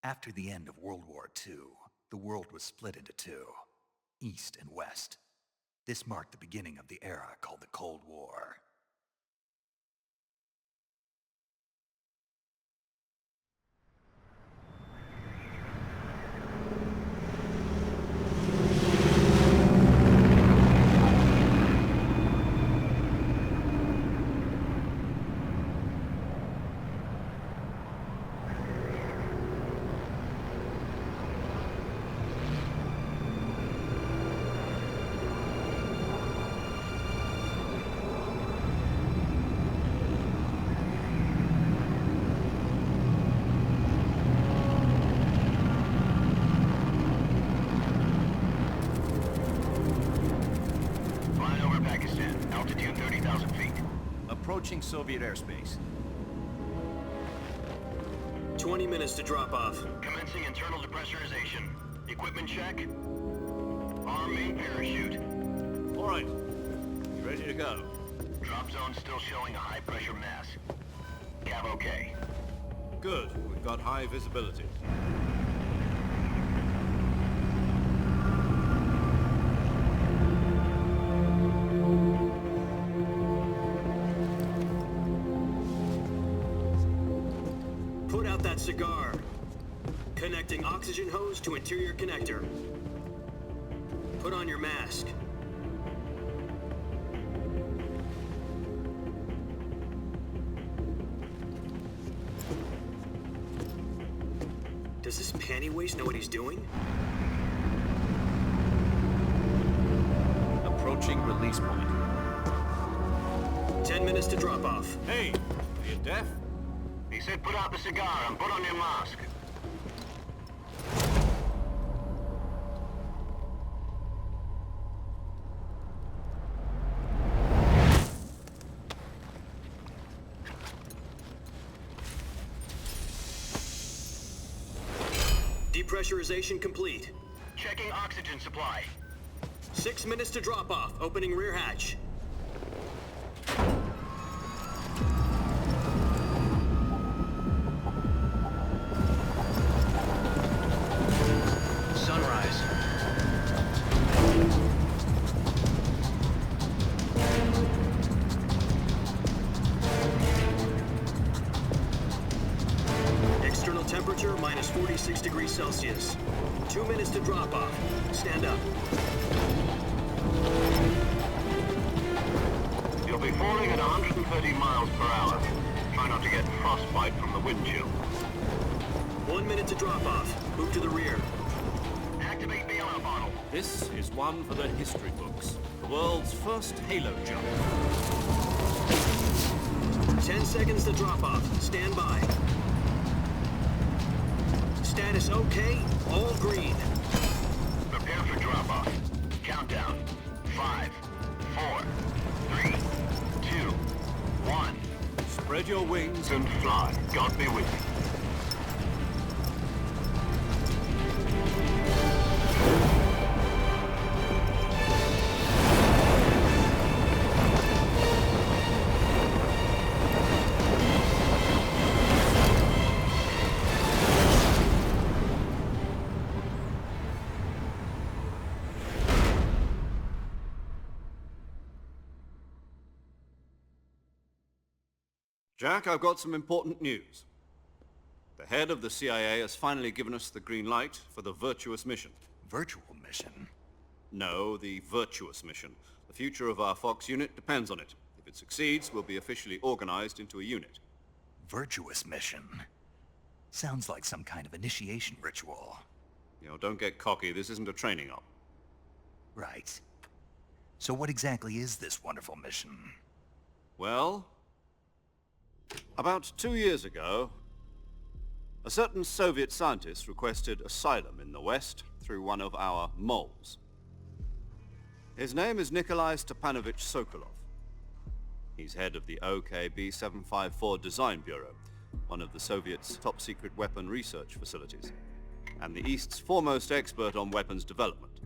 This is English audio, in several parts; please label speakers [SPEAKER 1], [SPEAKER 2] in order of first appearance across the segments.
[SPEAKER 1] After the end of World War II, the world was split into two, East and West. This marked the beginning of the era called the Cold War.
[SPEAKER 2] Approaching Soviet airspace.
[SPEAKER 3] 20 minutes to drop off.
[SPEAKER 4] Commencing internal depressurization. Equipment check. Arm main parachute.
[SPEAKER 2] All right. You ready to go?
[SPEAKER 4] Drop zone still showing a high pressure mass. Cav okay.
[SPEAKER 2] Good. We've got high visibility.
[SPEAKER 3] Put out that cigar. Connecting oxygen hose to interior connector. Put on your mask. Does this panty waste know what he's doing?
[SPEAKER 2] Approaching release point.
[SPEAKER 3] 10 minutes to drop off.
[SPEAKER 2] Hey, are you deaf?
[SPEAKER 4] He said put out the cigar and put on your mask.
[SPEAKER 3] Depressurization complete.
[SPEAKER 4] Checking oxygen supply.
[SPEAKER 3] 6 minutes to drop off. Opening rear hatch.
[SPEAKER 4] Sunrise.
[SPEAKER 3] External temperature minus 46 degrees Celsius. 2 minutes to drop off. Stand up.
[SPEAKER 4] You'll be falling at 130 miles per hour. Try not to get frostbite from the wind chill.
[SPEAKER 3] 1 minute to drop off. Move to the rear.
[SPEAKER 4] Activate the yellow bottle.
[SPEAKER 2] This is one for the history books. The world's first halo jump.
[SPEAKER 3] 10 seconds to drop off. Stand by. Status okay. All green.
[SPEAKER 4] Prepare for drop off. Countdown. 5, 4, 3, 2, 1.
[SPEAKER 2] Spread your wings
[SPEAKER 4] And fly. God be with you.
[SPEAKER 2] Jack, I've got some important news. The head of the CIA has finally given us the green light for the virtuous mission.
[SPEAKER 1] Virtual mission?
[SPEAKER 2] No, the virtuous mission. The future of our Fox unit depends on it. If it succeeds, we'll be officially organized into a unit.
[SPEAKER 1] Virtuous mission? Sounds like some kind of initiation ritual.
[SPEAKER 2] You know, don't get cocky. This isn't a training op.
[SPEAKER 1] Right. So what exactly is this wonderful mission?
[SPEAKER 2] Well, about 2 years ago, a certain Soviet scientist requested asylum in the West through one of our moles. His name is Nikolai Stepanovich Sokolov. He's head of the OKB-754 Design Bureau, one of the Soviets' top-secret weapon research facilities, and the East's foremost expert on weapons development.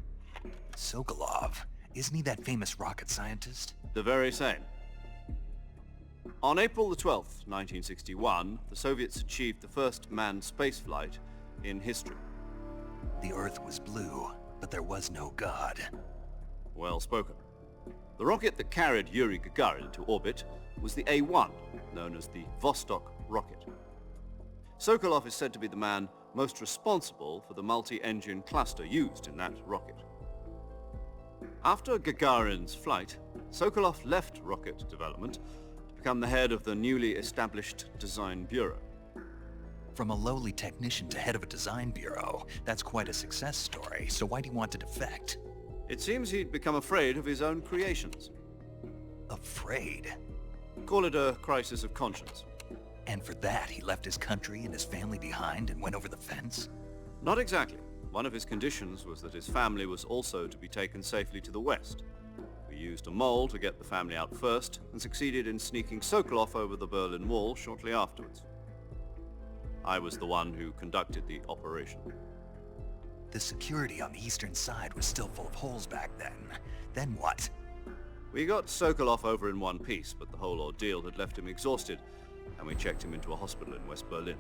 [SPEAKER 1] Sokolov? Isn't he that famous rocket scientist?
[SPEAKER 2] The very same. On April the 12th, 1961, the Soviets achieved the first manned spaceflight in history.
[SPEAKER 1] The Earth was blue, but there was no God.
[SPEAKER 2] Well spoken. The rocket that carried Yuri Gagarin into orbit was the A-1, known as the Vostok rocket. Sokolov is said to be the man most responsible for the multi-engine cluster used in that rocket. After Gagarin's flight, Sokolov left rocket development to become the head of the newly established Design Bureau.
[SPEAKER 1] From a lowly technician to head of a design bureau, that's quite a success story, so why do you want to defect?
[SPEAKER 2] It seems he'd become afraid of his own creations.
[SPEAKER 1] Afraid?
[SPEAKER 2] Call it a crisis of conscience.
[SPEAKER 1] And for that, he left his country and his family behind and went over the fence?
[SPEAKER 2] Not exactly. One of his conditions was that his family was also to be taken safely to the west. We used a mole to get the family out first and succeeded in sneaking Sokolov over the Berlin Wall shortly afterwards. I was the one who conducted the operation.
[SPEAKER 1] The security on the eastern side was still full of holes back then. Then what?
[SPEAKER 2] We got Sokolov over in one piece, but the whole ordeal had left him exhausted, and we checked him into a hospital in West Berlin.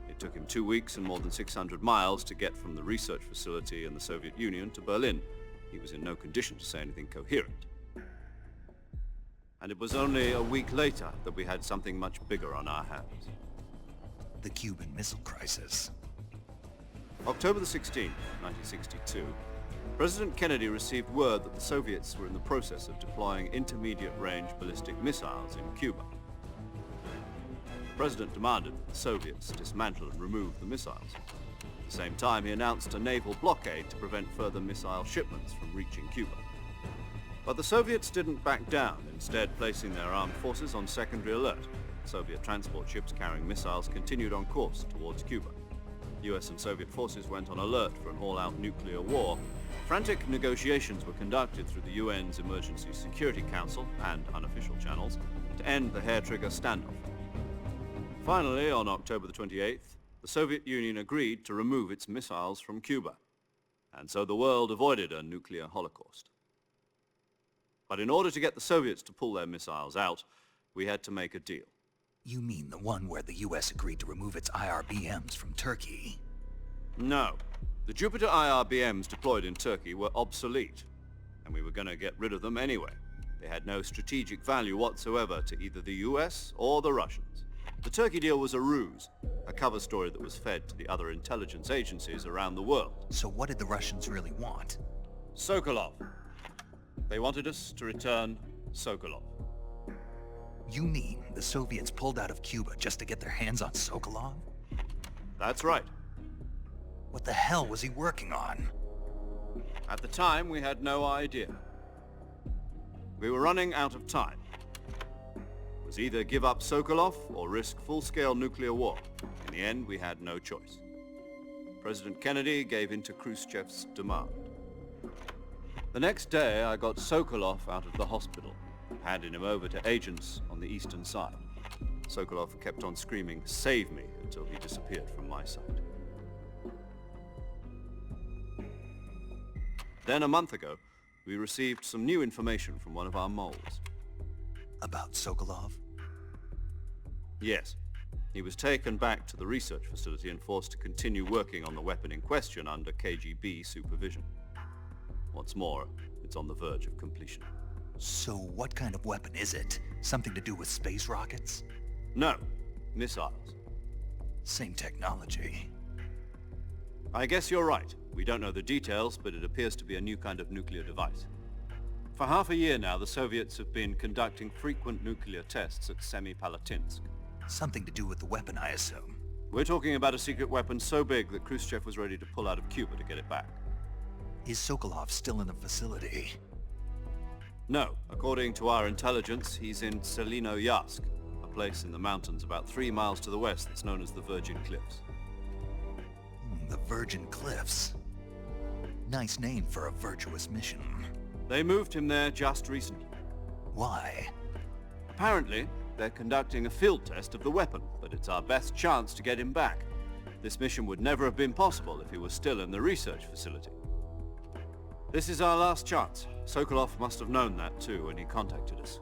[SPEAKER 2] It took him 2 weeks and more than 600 miles to get from the research facility in the Soviet Union to Berlin. He was in no condition to say anything coherent. And it was only a week later that we had something much bigger on our hands.
[SPEAKER 1] The Cuban Missile Crisis.
[SPEAKER 2] October the 16th, 1962, President Kennedy received word that the Soviets were in the process of deploying intermediate-range ballistic missiles in Cuba. The President demanded that the Soviets dismantle and remove the missiles. At the same time, he announced a naval blockade to prevent further missile shipments from reaching Cuba. But the Soviets didn't back down, instead placing their armed forces on secondary alert. Soviet transport ships carrying missiles continued on course towards Cuba. US and Soviet forces went on alert for an all-out nuclear war. Frantic negotiations were conducted through the UN's Emergency Security Council and unofficial channels to end the hair-trigger standoff. Finally, on October the 28th, the Soviet Union agreed to remove its missiles from Cuba, and so the world avoided a nuclear holocaust. But in order to get the Soviets to pull their missiles out, we had to make a deal.
[SPEAKER 1] You mean the one where the US agreed to remove its IRBMs from Turkey?
[SPEAKER 2] No. The Jupiter IRBMs deployed in Turkey were obsolete, and we were going to get rid of them anyway. They had no strategic value whatsoever to either the US or the Russians. The Turkey deal was a ruse, a cover story that was fed to the other intelligence agencies around the world.
[SPEAKER 1] So what did the Russians really want?
[SPEAKER 2] Sokolov. They wanted us to return Sokolov.
[SPEAKER 1] You mean the Soviets pulled out of Cuba just to get their hands on Sokolov?
[SPEAKER 2] That's right.
[SPEAKER 1] What the hell was he working on?
[SPEAKER 2] At the time, we had no idea. We were running out of time. It was either give up Sokolov or risk full-scale nuclear war. In the end, we had no choice. President Kennedy gave in to Khrushchev's demand. The next day, I got Sokolov out of the hospital, handing him over to agents on the eastern side. Sokolov kept on screaming, "Save me," until he disappeared from my sight. Then a month ago, we received some new information from one of our moles.
[SPEAKER 1] About Sokolov?
[SPEAKER 2] Yes. He was taken back to the research facility and forced to continue working on the weapon in question under KGB supervision. What's more, it's on the verge of completion.
[SPEAKER 1] So what kind of weapon is it? Something to do with space rockets?
[SPEAKER 2] No, missiles.
[SPEAKER 1] Same technology.
[SPEAKER 2] I guess you're right. We don't know the details, but it appears to be a new kind of nuclear device. For half a year now, the Soviets have been conducting frequent nuclear tests at Semipalatinsk.
[SPEAKER 1] Something to do with the weapon, I assume.
[SPEAKER 2] We're talking about a secret weapon so big that Khrushchev was ready to pull out of Cuba to get it back.
[SPEAKER 1] Is Sokolov still in the facility?
[SPEAKER 2] No. According to our intelligence, he's in Selinoyarsk, a place in the mountains about 3 miles to the west that's known as the Virgin Cliffs.
[SPEAKER 1] The Virgin Cliffs. Nice name for a virtuous mission.
[SPEAKER 2] They moved him there just recently.
[SPEAKER 1] Why?
[SPEAKER 2] Apparently, they're conducting a field test of the weapon, but it's our best chance to get him back. This mission would never have been possible if he was still in the research facility. This is our last chance. Sokolov must have known that too when he contacted us.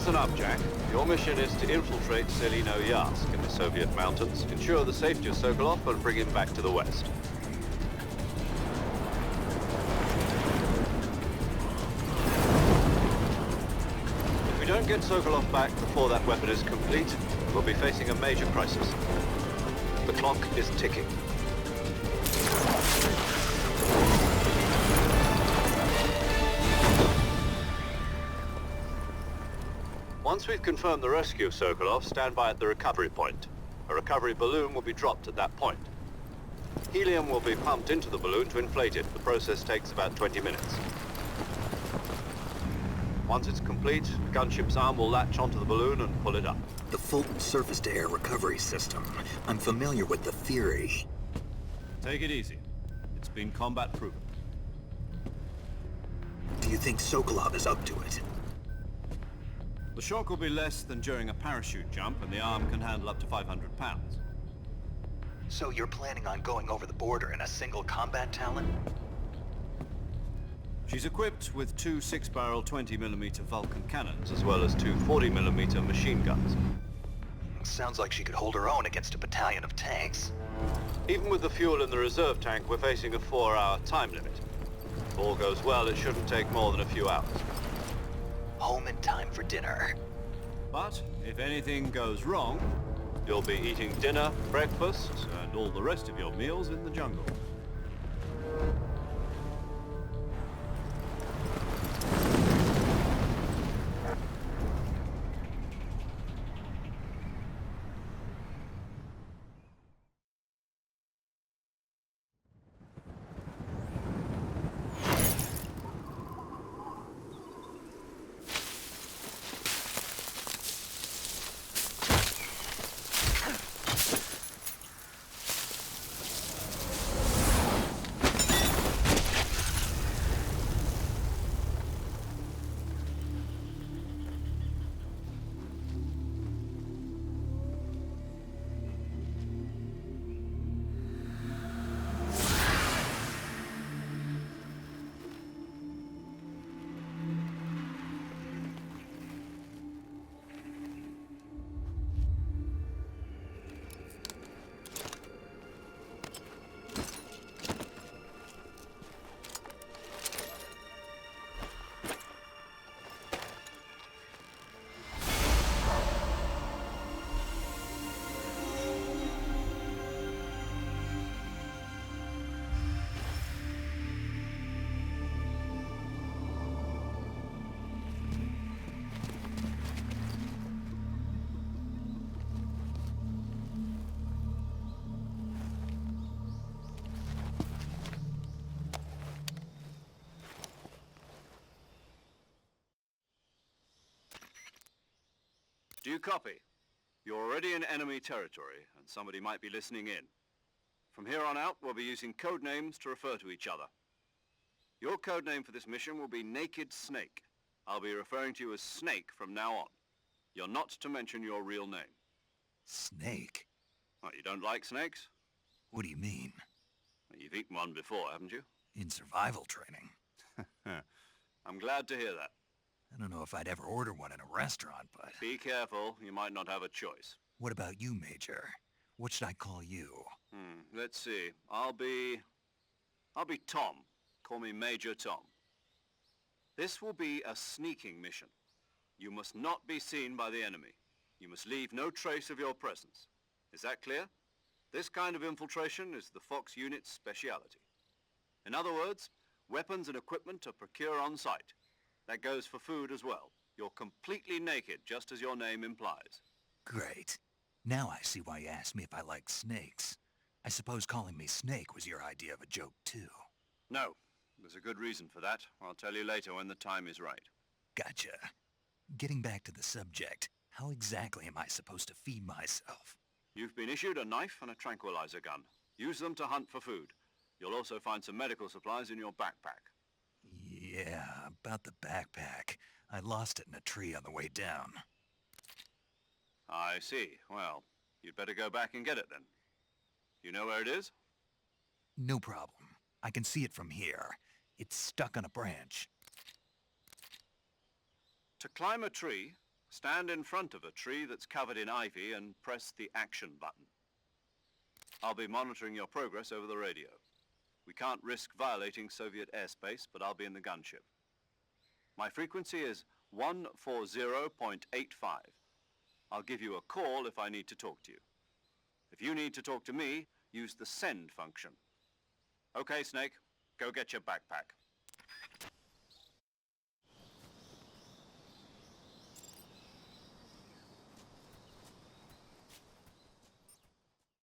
[SPEAKER 2] Listen up, Jack. Your mission is to infiltrate Selino-Yarsk in the Soviet mountains, ensure the safety of Sokolov, and bring him back to the West. If we don't get Sokolov back before that weapon is complete, we'll be facing a major crisis. The clock is ticking. Once we've confirmed the rescue of Sokolov, stand by at the recovery point. A recovery balloon will be dropped at that point. Helium will be pumped into the balloon to inflate it. The process takes about 20 minutes. Once it's complete, the gunship's arm will latch onto the balloon and pull it up.
[SPEAKER 3] The Fulton surface-to-air recovery system. I'm familiar with the theory.
[SPEAKER 2] Take it easy. It's been combat-proven.
[SPEAKER 3] Do you think Sokolov is up to it?
[SPEAKER 2] The shock will be less than during a parachute jump, and the arm can handle up to 500 pounds.
[SPEAKER 1] So you're planning on going over the border in a single combat Talon?
[SPEAKER 2] She's equipped with two 6-barrel 20mm Vulcan cannons, as well as two 40mm machine guns.
[SPEAKER 1] Sounds like she could hold her own against a battalion of tanks.
[SPEAKER 2] Even with the fuel in the reserve tank, we're facing a 4-hour time limit. If all goes well, it shouldn't take more than a few hours.
[SPEAKER 1] Home in time for dinner.
[SPEAKER 2] But if anything goes wrong, you'll be eating dinner, breakfast, and all the rest of your meals in the jungle. Do you copy? You're already in enemy territory, and somebody might be listening in. From here on out, we'll be using code names to refer to each other. Your code name for this mission will be Naked Snake. I'll be referring to you as Snake from now on. You're not to mention your real name.
[SPEAKER 1] Snake?
[SPEAKER 2] What, you don't like snakes?
[SPEAKER 1] What do you mean?
[SPEAKER 2] You've eaten one before, haven't you?
[SPEAKER 1] In survival training.
[SPEAKER 2] I'm glad to hear that.
[SPEAKER 1] I don't know if I'd ever order one in a restaurant, but...
[SPEAKER 2] Be careful, you might not have a choice.
[SPEAKER 1] What about you, Major? What should I call you?
[SPEAKER 2] Let's see. I'll be Tom. Call me Major Tom. This will be a sneaking mission. You must not be seen by the enemy. You must leave no trace of your presence. Is that clear? This kind of infiltration is the Fox unit's speciality. In other words, weapons and equipment are procured on site. That goes for food as well. You're completely naked, just as your name implies.
[SPEAKER 1] Great. Now I see why you asked me if I like snakes. I suppose calling me Snake was your idea of a joke, too.
[SPEAKER 2] No. There's a good reason for that. I'll tell you later when the time is right.
[SPEAKER 1] Gotcha. Getting back to the subject, how exactly am I supposed to feed myself?
[SPEAKER 2] You've been issued a knife and a tranquilizer gun. Use them to hunt for food. You'll also find some medical supplies in your backpack.
[SPEAKER 1] Yeah, about the backpack. I lost it in a tree on the way down.
[SPEAKER 2] I see. Well, you'd better go back and get it then. You know where it is?
[SPEAKER 1] No problem. I can see it from here. It's stuck on a branch.
[SPEAKER 2] To climb a tree, Stand in front of a tree that's covered in ivy and press the action button. I'll be monitoring your progress over the radio. We can't risk violating Soviet airspace, but I'll be in the gunship. My frequency is 140.85. I'll give you a call if I need to talk to you. If you need to talk to me, use the send function. Okay, Snake, go get your backpack.